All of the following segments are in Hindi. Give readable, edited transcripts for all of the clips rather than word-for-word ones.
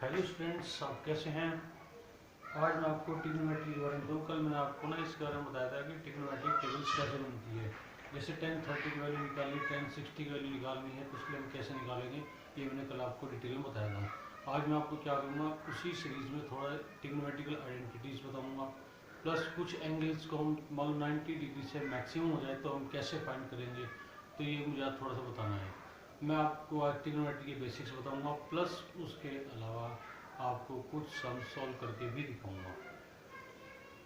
हेलो स्टूडेंट्स, आप कैसे हैं। आज मैं आपको ट्रिग्नोमेट्री के बारे में कल मैंने आपको इस बारे में बताया था कि ट्रिग्नोमेट्रिक टेबल्स कैसे बनती है। जैसे 1030 की वैल्यू निकालनी, 1060 की वैल्यू निकालनी है तो उसके लिए हम कैसे निकालेंगे, ये मैंने कल आपको डिटेल में बताया था। आज मैं आपको क्या करूँगा, उसी सीरीज़ में थोड़ा ट्रिग्नोमेट्रिकल आइडेंटिटीज़ बताऊँगा, प्लस कुछ एंगल्स को हम मान 90 डिग्री से मैक्सिमम हो जाए तो हम कैसे फाइंड करेंगे, तो ये मुझे आज थोड़ा सा बताना है। मैं आपको आज ट्रिग्नोमेट्री के बेसिक्स बताऊंगा, प्लस उसके अलावा आपको कुछ सम सॉल्व करके भी दिखाऊंगा।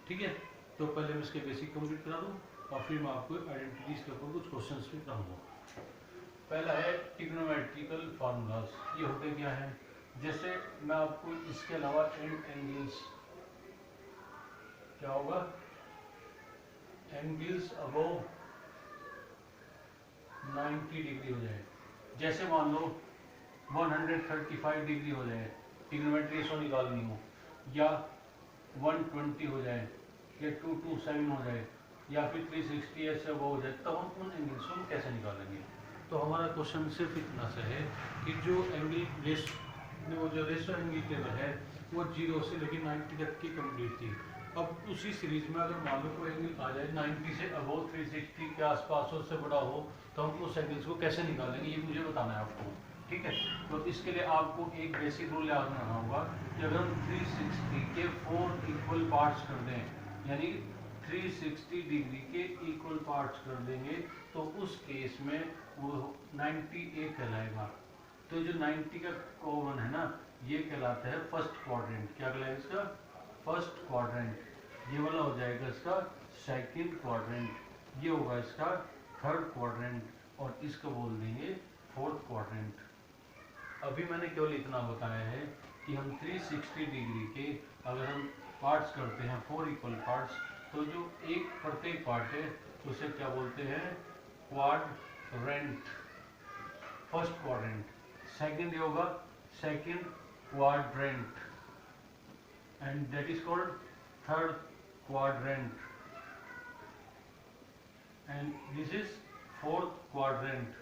ठीक है, तो पहले मैं इसके बेसिक कंप्लीट करा दूं और फिर मैं आपको आइडेंटिटीज के ऊपर कुछ क्वेश्चंस भी कराऊंगा। पहला है ट्रिग्नोमेट्रिकल फार्मूलाज। ये होते क्या है, जैसे मैं आपको इसके अलावा एंड एंगल्स क्या होगा, एंगल्स अबव 90 डिग्री हो जाए। जैसे मान लो 135 डिग्री हो जाए, ट्रिग्नोमेट्री रेशो निकालनी हो, या 120 हो जाए, या 227 हो जाए, या फिर 360 ऐसे वो हो जाए, तब हम उन एंगल्स को कैसे निकालेंगे। तो हमारा क्वेश्चन सिर्फ इतना सा है कि जो एंगल वो जो रेशो एंगल टेबल है वो 0 से लेकर 90 तक की कंप्लीट थी। अब उसी सीरीज में अगर मान लो कोई एंगल आ जाए 90 से अबव 360 के आसपास हो, उससे बड़ा हो, तो हम उस एंगल्स को कैसे निकालेंगे, ये मुझे बताना है आपको। ठीक है, तो इसके लिए आपको एक बेसिक रूल याद रखना होगा कि अगर हम 360 के 4 इक्वल पार्ट्स कर दें, यानी 360 डिग्री के इक्वल पार्ट्स कर देंगे, तो उस केस में वो 98 कहलाएगा। तो जो 90 का कॉमन है ना, ये कहलाता है फर्स्ट क्वाड्रेंट। क्या कहलाएगा इसका, फर्स्ट क्वाड्रेंट। ये वाला हो जाएगा इसका सेकंड क्वाड्रेंट, ये होगा इसका थर्ड क्वाड्रेंट, और इसको बोल देंगे फोर्थ क्वाड्रेंट। अभी मैंने केवल इतना बताया है कि हम 360 डिग्री के अगर हम पार्ट्स करते हैं 4 इक्वल पार्ट्स, तो जो एक प्रत्येक पार्ट है उसे क्या बोलते हैं, क्वाड्रेंट। फर्स्ट क्वाड्रेंट, सेकंड होगा second quadrant, and that is called third quadrant, and this is fourth quadrant.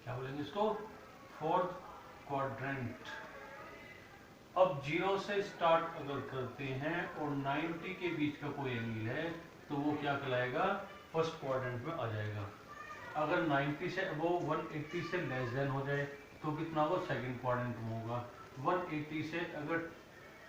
क्या बोलेंगे इसको, फोर्थ क्वाड्रेंट। अब 0 से स्टार्ट अगर करते हैं और 90 के बीच का कोई एंगल है तो वो क्या कहलाएगा, फर्स्ट क्वाड्रेंट में आ जाएगा। अगर 90 से अबव 180 से लेस देन हो जाए तो कितना होगा, सेकंड क्वाड्रेंट में होगा। 180 से अगर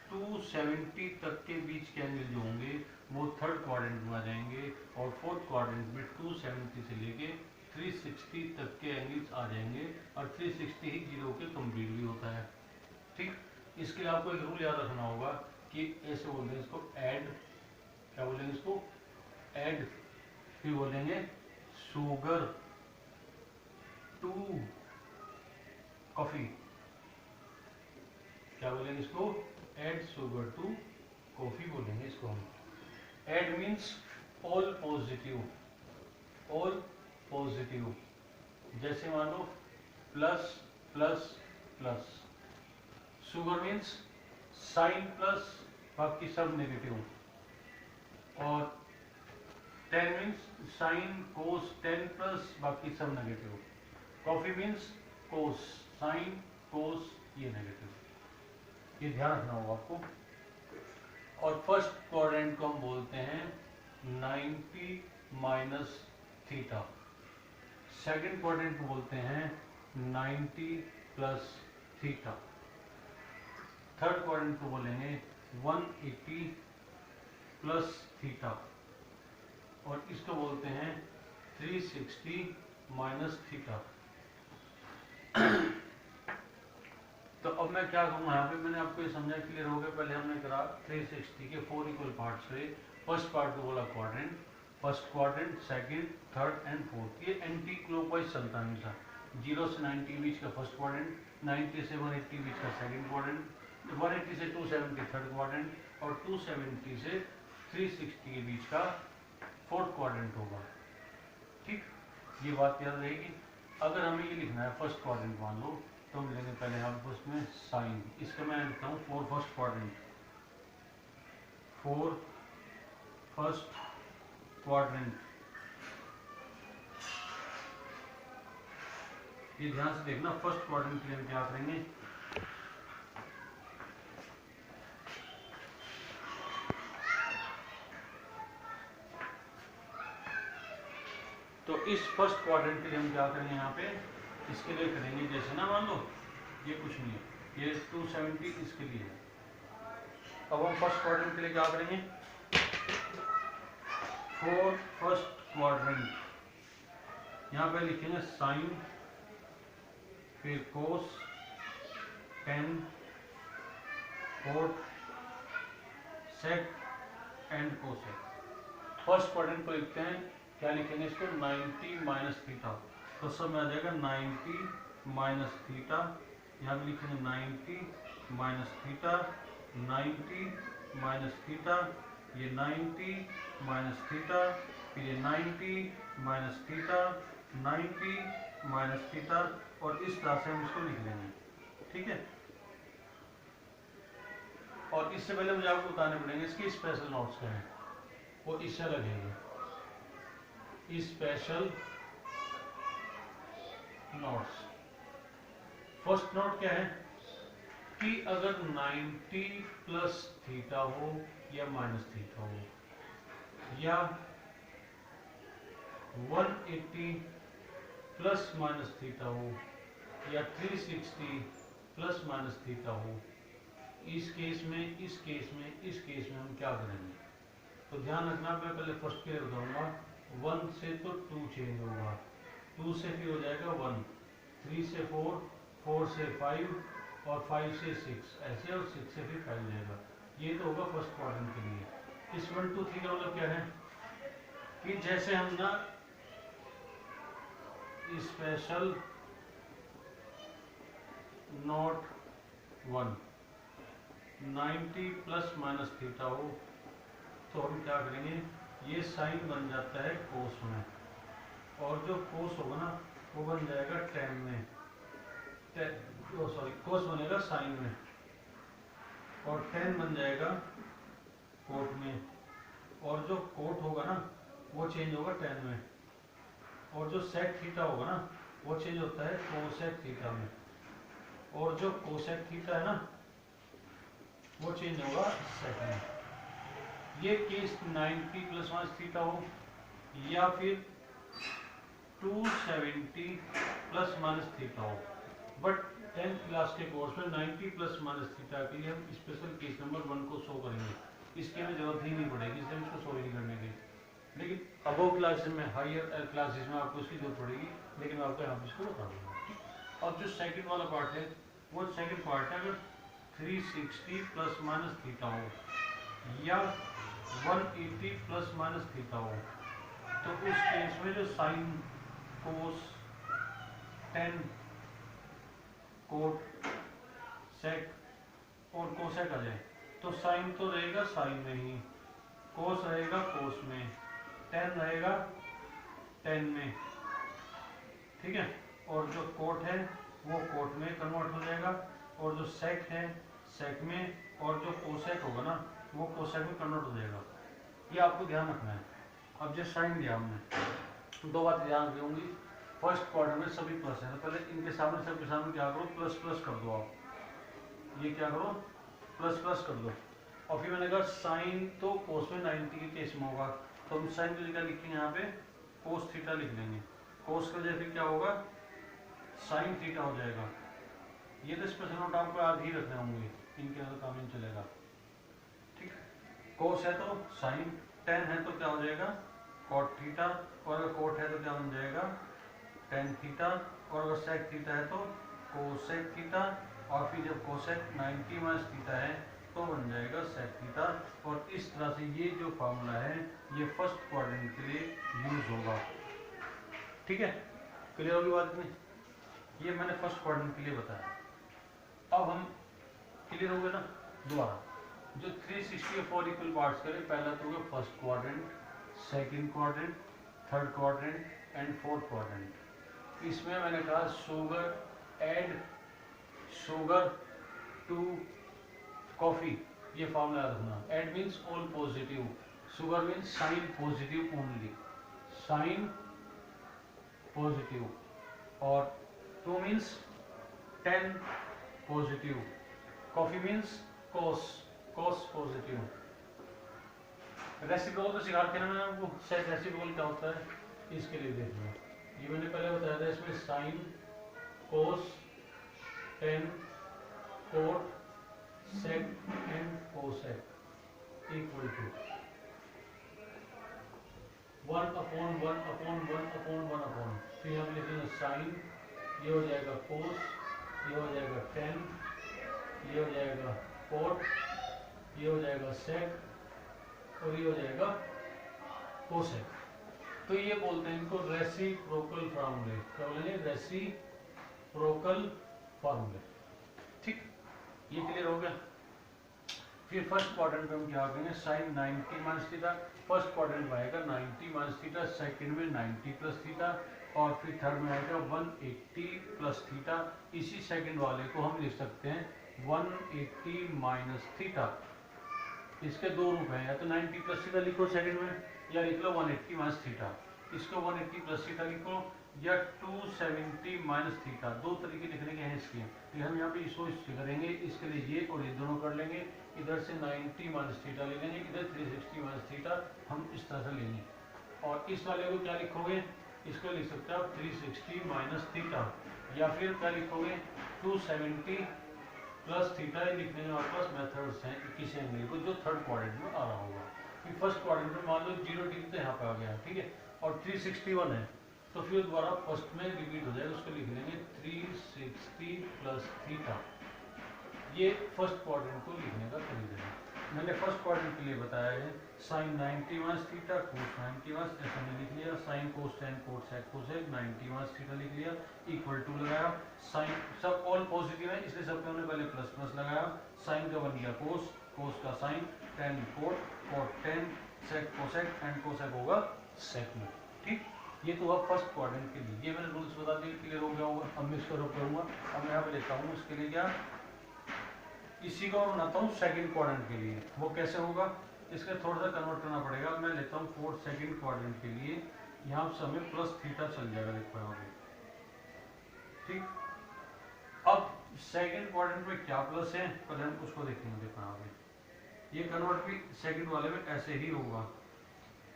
270 तक के बीच के एंगल जो होंगे वो थर्ड क्वाड्रेंट में आ जाएंगे, और फोर्थ क्वाड्रेंट में 270 से लेके 360 तक के एंगल्स आ जाएंगे, और 360 ही 0 के कंप्लीट भी होता है। ठीक, इसके लिए आपको एक रूल याद रखना होगा कि ऐसे बोलते हैं इसको ऐड, क्या बोलेंगे इसको, ऐड, फिर बोलेंगे शुगर टू कॉफी। क्या बोलेंगे इसको, ऐड शुगर टू कॉफी बोलेंगे इसको हम। Add means all positive, all positive. जैसे मान लो plus plus plus. Sugar means sine plus, बाकी सब नेगेटिव। और 10 मीन्स साइन कोस 10 प्लस, बाकी सब नेगेटिव। कॉफी मीन्स कोस साइन कोस, ये नेगेटिव। ये ध्यान रखना होगा आपको। और फर्स्ट क्वाड्रेंट को हम बोलते हैं 90 माइनस थीटा। सेकेंड क्वाड्रेंट को बोलते हैं 90 प्लस थीटा। थर्ड क्वाड्रेंट को बोलेंगे 180 प्लस थीटा, और इसको बोलते हैं 360 माइनस थीटा। तो अब मैं क्या करूँगा, यहाँ पे मैंने आपको ये समझा, क्लियर हो गया। पहले हमने करा 360 के 4 इक्वल पार्ट्स हुए। फर्स्ट पार्ट को बोला quadrant, first quadrant, second, third and fourth. ये एंटी क्लॉकवाइज चलता है हमेशा। 0 से 90 बीच का फर्स्ट क्वाड्रेंट, 90 से 180 बीच का सेकंड क्वाड्रेंट, 180 से 270 थर्ड क्वाड्रेंट, और 270 से 360 के बीच का फोर्थ क्वाड्रेंट होगा। ठीक, ये बात याद रहेगी। अगर हमें ये लिखना है फर्स्ट क्वाड्रेंट मान लो, तो हम लेंगे पहले हम उसमें साइन, इसका मैं लिखता हूँ 4 फर्स्ट क्वाड्रेंट, 4 फर्स्ट क्वाड्रेंट। ये ध्यान से देखना, फर्स्ट क्वाड्रेंट के लिए क्या करेंगे, तो इस फर्स्ट क्वाड्रेंट के लिए हम क्या करेंगे यहाँ पे, इसके लिए करेंगे जैसे ना, मान लो ये कुछ नहीं है, ये 270 इसके लिए है। अब हम फर्स्ट क्वाड्रेंट के लिए क्या करेंगे, फॉर फर्स्ट क्वाड्रेंट यहाँ पे लिखेंगे साइन, फिर cos, tan, cot, sec and cosec. First quadrant को लिखते हैं, क्या लिखेंगे इसको, 90 माइनस थीटा, तो सब में आ जाएगा 90 माइनस थीटा, यहाँ पे लिखेंगे 90 माइनस थीटा, 90 माइनस थीटा, ये 90 माइनस थीटा, फिर ये 90 माइनस थीटा, 90 माइनस थीटा, और इस तरह से हम इसको लिख लेंगे, ठीक है। और इससे पहले मुझे आपको बताने पड़ेंगे इसकी स्पेशल नोट्स क्या है, वो इससे लगेंगे स्पेशल नोट्स। फर्स्ट नोट क्या है कि अगर 90 प्लस थीटा हो या माइनस थीटा हो, या 180 प्लस माइनस थीटा हो, या 360 प्लस माइनस थीटा हो, इस केस में, इस केस में, इस केस में हम क्या करेंगे, तो ध्यान रखना। मैं पहले फर्स्ट के लिए बताऊंगा, 1 से तो 2 चेंज होगा, 2 से फिर हो जाएगा 1, 3 से 4, 4 से 5, और 5 से 6 ऐसे, और 6 से फिर 5 जाएगा। ये तो होगा फर्स्ट क्वाड्रेंट के लिए। इस 1 2 3 का मतलब क्या है कि जैसे हम ना special note 1 90 plus minus theta हो, तो हम क्या करेंगे, ये साइन बन जाता है कोस में, और जो कोस होगा ना वो बन जाएगा टेन में, सॉरी कोस बनेगा साइन में, और टेन बन जाएगा कोट में, और जो कोट होगा ना वो चेंज होगा टेन में, और जो सेक थीटा होगा ना वो चेंज होता है कोसेक थीटा में, और जो कोसेक थीटा है ना वो चेंज होगा सेक में। ये केस 90 प्लस माइनस थीटा हो, या फिर 270 प्लस माइनस थीटा हो, बट 10th क्लास के कोर्स में 90 प्लस माइनस थीटा के लिए हम स्पेशल केस नंबर 1 को शो करेंगे, इसकी हमें जरूरत ही नहीं पड़ेगी, इसलिए इसको शो ही नहीं करने की। लेकिन अबव क्लासेस में, हायर क्लासेस में आपको इसकी जरूरत पड़ेगी, लेकिन मैं आपको यहाँ पर इसको बता दूंगा। और जो सेकंड वाला पार्ट है वो सेकंड पार्ट है, अगर 360 प्लस माइनस थीटा हो, या 180 प्लस माइनस थीटा हो, तो उस केस में जो sign, cos, tan, cot, sec और कोसेक आ जाए, तो साइन तो रहेगा साइन में ही, कोस रहेगा कोस में, टेन रहेगा टेन में, ठीक है, और जो कोट है वो कोट में कन्वर्ट हो जाएगा, और जो सेक है सेक में, और जो कोसेक होगा ना वो कोसेक में कन्वर्ट हो जाएगा। ये आपको ध्यान रखना है। अब जो साइन दिया हमने, दो बातें ध्यान रखनी होंगी। फर्स्ट क्वाड्रेंट में सभी प्लस है, तो पहले इनके सामने, सबके सामने क्या करो, प्लस प्लस कर दो आप, ये क्या करो, प्लस प्लस कर दो। और फिर मैंने कहा साइन तो कोस में 90 के केस में होगा, तो हम साइन की जगह लिखेंगे यहाँ पे कोस थीटा लिख लेंगे, कोस की वजह फिर क्या होगा, साइन थीटा हो जाएगा। ये तो स्पेशल नोट आपको याद ही रखने होंगे, इनके अंदर काम नहीं चलेगा, ठीक। कोस है तो साइन, टेन है तो क्या हो जाएगा कॉट थीटा, और अगर कोट है तो क्या बन जाएगा टेन थीटा, और अगर सेक थीटा है तो कोसेक थीटा, और फिर जब कोसेक 90 माइनस थीटा है तो बन जाएगा सेक थीटा। और इस तरह से ये जो फार्मूला है ये फर्स्ट क्वाड्रेंट के लिए यूज होगा, ठीक है। क्लियर होगी बात नहीं, ये मैंने फर्स्ट क्वाड्रेंट के लिए बताया। अब हम क्लियर हो गए ना, दोबारा जो 360 और 4 इक्वल पार्ट्स करें, पहला तो होगा first quadrant, second quadrant, third quadrant and fourth quadrant. इसमें मैंने कहा sugar, add sugar to coffee, ये फॉर्मूला याद रखना। Add means all positive, sugar means sine positive only, sine positive, और to means 10 positive, coffee means cos, cos positive. Reciprocal तो सिखा के ना मैंने आपको, सेट रेसिप्रोकल क्या होता है, इसके लिए देख लो, ये मैंने पहले बताया था, इसमें sine cos tan cot sec and cosec equal to 1 upon 1 upon 1 upon 1 upon, फिर हम लिखेंगे साइन, ये हो जाएगा कोस, ये हो जाएगा टेन, ये हो जाएगा कोट, ये हो जाएगा सेक और ये हो जाएगा कोसेक। तो ये बोलते हैं इनको रेसिप्रोकल फार्मूले, क्या बोलेंगे, रेसिप्रोकल फार्मूले। ठीक, ये क्लियर हो गया। फिर फर्स्ट क्वाड्रेंट में हम क्या करेंगे, sine 90 minus theta, first quadrant में आएगा 90 माइनस थीटा, सेकंड में 90 प्लस थीटा और फिर थर्ड में आएगा 180 प्लस थीटा। इसी सेकंड वाले को हम लिख सकते हैं 180 माइनस थीटा। इसके दो रूप हैं, या तो 90 प्लस थीटा लिखो सेकंड में, या लिख लो 180 माइनस थीटा। इसको 180 प्लस थीटा लिखो या 270 माइनस थीटा, दो तरीके लिखने के हैं इसके। ये हम यहाँ पे इसको करेंगे, इसके लिए ये और ये दोनों कर लेंगे, इधर से 90 माइनस थीटा ले लेंगे, इधर 360 माइनस थीटा हम इस तरह से लेंगे। और इस वाले को क्या लिखोगे, इसको लिख सकते हो आप 360 माइनस थीटा, या फिर क्या लिखोगे 270 प्लस थीटा। लिखने के हमारे पास मेथड्स हैं किसी एंगल को जो थर्ड क्वाड्रेंट में आ रहा होगा। फिर फर्स्ट क्वाड्रेंट में मान लो 0 डिग्री तो यहाँ पे आ गया, ठीक है, और 361 है, तो फिर दोबारा फर्स्ट में रिपीट हो जाएगा, उसको लिख लेंगे 360 प्लस थीटा। ये फर्स्ट क्वाड्रेंट को लिखने का तरीका है। मैंने फर्स्ट क्वाड्रेंट के लिए बताया है sine 90 minus theta cos 90 minus, ऐसा मैंने लिख लिया, sine cos tan cot sec cosec 90 minus theta लिख लिया, इक्वल टू लगाया, साइन सब ऑल पॉजिटिव है इसलिए सब पे हमने पहले प्लस प्लस लगाया, साइन का बन गया कोस, कोस का sine, tan cot, cot tan, sec cosec and cosec होगा सेक में। ठीक, ये तो हुआ फर्स्ट क्वाड्रेंट के लिए। ये मैंने रूल्स बता दिए, क्लियर हो गया होगा। अब मैं इसको रोक करूँगा, अब मैं यहाँ पे लेता हूँ उसके लिए क्या, इसी को बनाता हूँ सेकंड क्वाड्रेंट के लिए। वो कैसे होगा, इसका थोड़ा सा कन्वर्ट करना पड़ेगा। मैं लेता हूँ फोर्थ सेकंड क्वाड्रेंट के लिए, यहाँ से हमें प्लस थीटा चल जाएगा, देखो यहाँ पे। ठीक, अब सेकंड क्वाड्रेंट में क्या प्लस है पहले हम उसको देखेंगे, देखो यहाँ पे। ये कन्वर्ट भी सेकंड वाले में ऐसे ही होगा,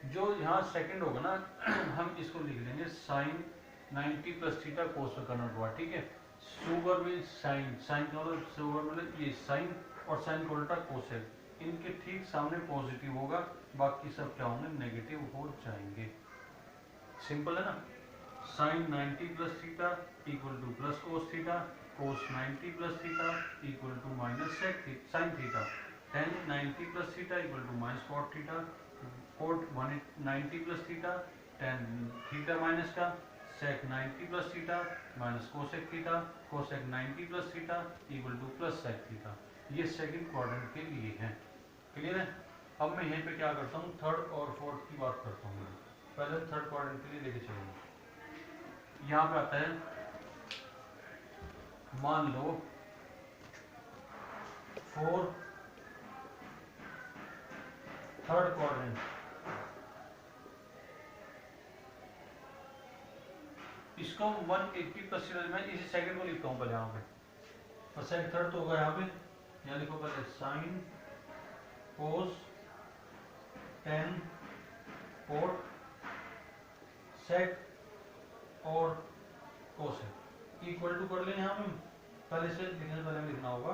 जो यहाँ सेकंड होगा ना हम इसको लिख लेंगे साइन 90 प्लस थीटा कोस में कन्वर्ट हुआ, ठीक है। सुगर में साइन, साइन का मतलब सुगर मतलब ये साइन और साइन का उल्टा कोसेक, इनके ठीक सामने पॉजिटिव होगा, बाकी सब क्या होंगे, नेगेटिव हो जाएंगे। सिंपल है ना। Sine 90 plus theta equal to plus cos theta, cos 90 plus theta equal to minus sec sine theta, tan 90 plus theta equal to minus cot theta, cot 190 plus theta, tan theta minus का, sec 90 plus theta minus cosec theta, cosec 90 plus theta equal to plus sec theta. ये सेकंड क्वाड्रेंट के लिए है, क्लियर है। अब मैं यहीं पे क्या करता हूँ, थर्ड और फोर्थ की बात करता हूँ। पहले थर्ड क्वाड्रेंट के लिए लेके चलेंगे। यहाँ पे आता है, मान लो 4 थर्ड क्वाड्रेंट, इसको 180 प्लस मैं इसी सेकंड को लिखता हूँ पहले यहाँ पे, और सेकंड थर्ड तो होगा यहाँ पे, यहाँ लिखो पहले sine cos tan cot sec और कोसेक इक्वल टू कर लें। यहाँ पे पहले से लिखने से पहले लिखना होगा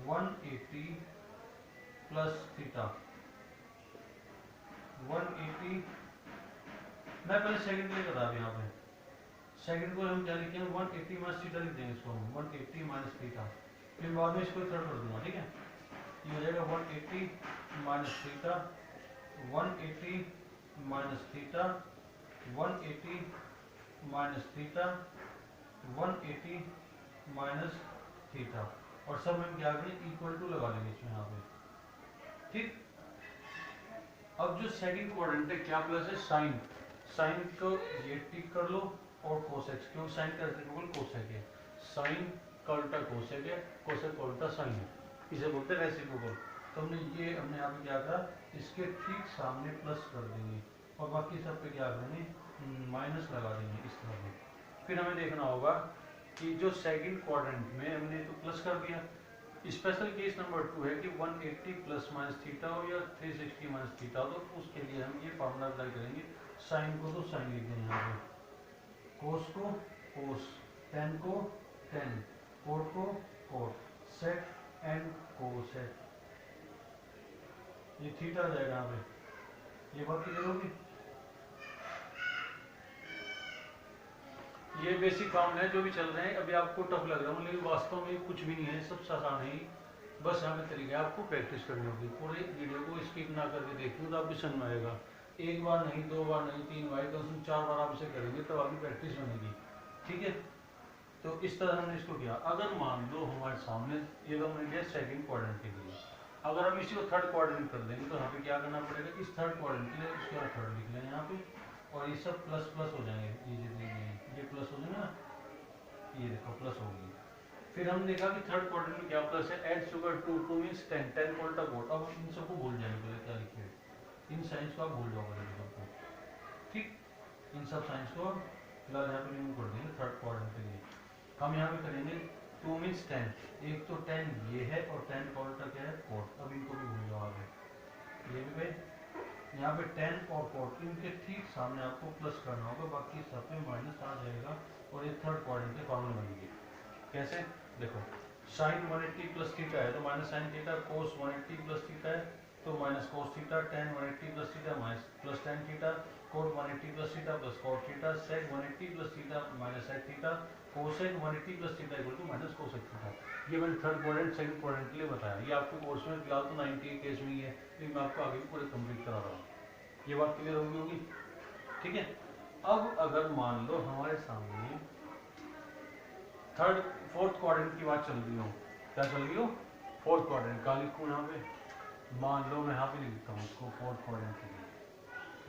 180 प्लस थीटा, 180, मैं पहले सेकंड के लिए बता रहा यहाँ पे, सेकंड को हम क्या लिखेंगे 180 माइनस थीटा लिख देंगे, इसको हम 180 माइनस थीटा, फिर बाद में इसको थर्ड कर दूंगा, ठीक है। ये हो जाएगा 180 minus theta, 180 minus theta, 180 minus theta, 180 minus theta, और सब हम क्या करें इक्वल टू लगा लेंगे इसमें यहाँ पे। ठीक, अब जो सेकंड क्वाड्रेंट है क्या प्लस है, साइन, साइन को ये टिक कर लो और कोसेक, क्यों साइन का रेसिप्रोकल कोसेक है, साइन का उल्टा कोसेक है, कोसेक का उल्टा साइन है, इसे बोलते हैं रेसिप्रोकल। तो हमने यहाँ पे क्या करा, इसके ठीक सामने प्लस कर देंगे और बाकी सब पे क्या करेंगे माइनस लगा देंगे इस तरह से। फिर हमें देखना होगा कि जो सेकंड क्वाड्रेंट में हमने तो प्लस कर दिया, स्पेशल केस नंबर 2 है कि 180 प्लस माइनस थीटा हो या 360 माइनस थीटा हो, तो उसके लिए हम ये फार्मूला अप्लाई करेंगे। साइन को तो साइन लिख देंगे यहाँ पे, कोस को कोस, टेन को टेन, कोट को कोट, सेक एंड कोसेक, ये थीटा आ जाएगा यहाँ पे। ये बात क्लियर होगी। ये बेसिक फार्मूला है जो भी चल रहे हैं। अभी आपको टफ लग रहा है, लेकिन वास्तव में कुछ भी नहीं है, सबसे आसान है। बस यहाँ पे तरीका है, आपको प्रैक्टिस करनी होगी। पूरे वीडियो को स्किप ना करके देखिए तो आपको समझ में आएगा। एक बार नहीं, दो बार नहीं, तीन बार, 4 बार आप इसे करेंगे तब आपकी प्रैक्टिस बनेगी। ठीक है, तो इस तरह हमने इसको किया। अगर मान लो हमारे सामने ये तो हमने लिया सेकंड क्वाड्रेंट के लिए, अगर हम इसी को थर्ड क्वाड्रेंट कर देंगे तो यहाँ पे क्या करना पड़ेगा, इस थर्ड क्वाड्रेंट के लिए इसका थर्ड लिख लें यहाँ पे, और ये सब प्लस प्लस हो जाएंगे, ये प्लस हो जाएगा ना, ये देखो प्लस हो गई। फिर हम देखा कि थर्ड क्वाड्रेंट में क्या प्लस है, एड शुगर 2 2 मींस 10 10 को उल्टा कोड। अब इन सबको भूल जाएंगे, पहले क्या लिखे, इन साइंस को आप भूल जाओगे सबको। ठीक, इन सब साइंस को फिलहाल यहाँ पे रिमूव कर देंगे थर्ड क्वाड्रेंट के लिए। हम यहाँ पे करेंगे 2 मींस 10, एक तो 10 ये है और 10 का उल्टा क्या है, कोड। अब इनको भी भूल जाओ आगे, ये भी गए। यहाँ पे 10 और कोड, इनके ठीक सामने आपको प्लस करना होगा, बाकी सब पे माइनस आ जाएगा और ये थर्ड क्वाड्रेंट के फॉर्मूला बनेगी। कैसे, देखो साइन 180 प्लस थीटा है तो minus sine theta, cos 180 plus theta है तो minus cos theta, tan 180 plus theta minus plus tan theta, cot 180 plus theta plus cot theta, sec 180 plus theta minus sec theta, cosec 180 plus theta equal to minus cosec theta. ये मैंने थर्ड क्वाड्रेंट सेकंड क्वाड्रेंट के लिए बताया। ये आपके कोर्स में फिलहाल तो 90 के केस में ही है, लेकिन मैं आपको आगे भी पूरे कंप्लीट करा रहा हूँ। ये बात क्लियर होगी। ठीक है, अब अगर मान लो हमारे सामने थर्ड फोर्थ क्वाड्रेंट की बात चल रही हो, क्या चल रही हो, फोर्थ क्वाड्रेंट का लिखूँ यहाँ पे, मान लो मैं यहाँ पे लिखता हूँ इसको फोर्थ क्वाड्रेंट के लिए।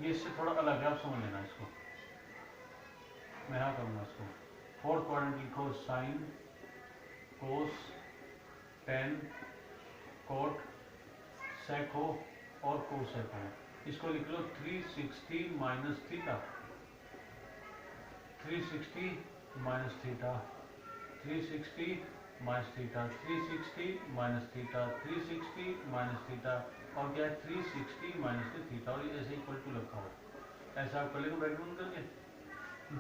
ये इससे थोड़ा अलग है, आप समझ लेना इसको। मैं यहाँ करूँगा इसको फोर्थ क्वाड्रेंट लिखो, sine cos tan cot sec हो और कोसेक हो। इसको लिख लो 360 minus theta, 360 minus theta, 360 minus theta, 360 minus theta, 360 minus theta, और क्या है 360 माइनस थीटा, और ये ऐसे इक्वल टू रखा हो। ऐसा आप कर लेंगे ब्रैकेट करके।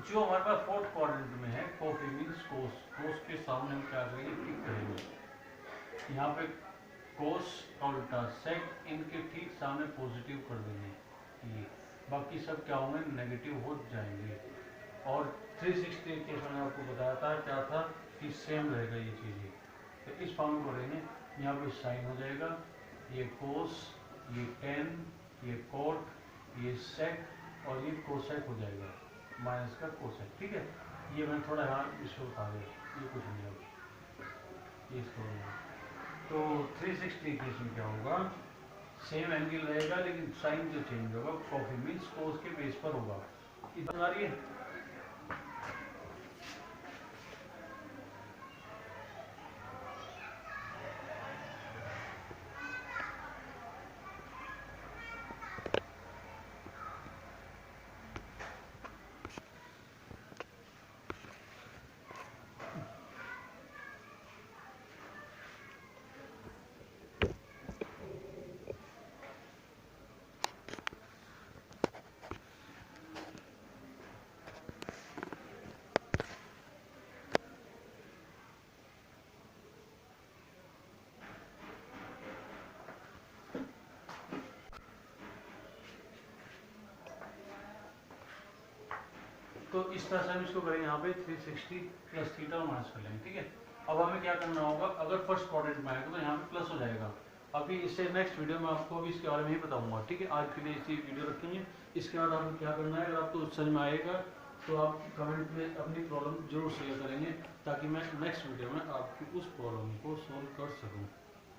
जो हमारे पास फोर्थ क्वाड्रेंट में है, कोफी मींस कोस, कोस के सामने हम क्या करेंगे, टिक करेंगे। यहाँ पे कोस का उल्टा सेक, इनके ठीक सामने पॉजिटिव कर देंगे ये, बाकी सब क्या होंगे, नेगेटिव हो जाएंगे। और 360 के मैंने आपको बताया था क्या था कि सेम रहेगा ये चीज़ें। तो इस फॉर्म में करेंगे, यहाँ पे साइन हो जाएगा, ये कोस, ये टेन, ये कोट, ये सेक, और ये कोसेक हो जाएगा, माइनस का कोसेक। ठीक है, ये मैं थोड़ा यहाँ इसको बता दें, ये कुछ नहीं होगा, ये इसको तो 360 केस में क्या होगा, सेम एंगल रहेगा लेकिन साइन जो चेंज होगा, कॉफी मीन्स कोस के बेस पर होगा। इधर आ रही है। तो इस तरह से हम इसको करेंगे, यहाँ पे 360 प्लस थीटा माइनस कर लेंगे। ठीक है, अब हमें क्या करना होगा, अगर फर्स्ट क्वाड्रेंट में आएगा तो यहाँ पे प्लस हो जाएगा। अभी इससे नेक्स्ट वीडियो में आपको अभी इसके बारे में ही बताऊंगा। ठीक है, आज के लिए इसी वीडियो रखेंगे। इसके बाद आपको क्या करना है, अगर आपको समझ में आएगा तो आप कमेंट में अपनी प्रॉब्लम जरूर शेयर करेंगे, ताकि मैं नेक्स्ट वीडियो में आपकी उस प्रॉब्लम को सोल्व कर सकूँ।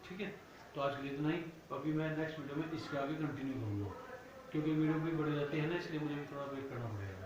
ठीक है, तो आज के लिए इतना ही। अभी मैं नेक्स्ट वीडियो में इसके आगे कंटिन्यू करूँगा, क्योंकि वीडियो भी बढ़ जाती है ना, इसलिए मुझे भी थोड़ा वेट करना पड़ेगा।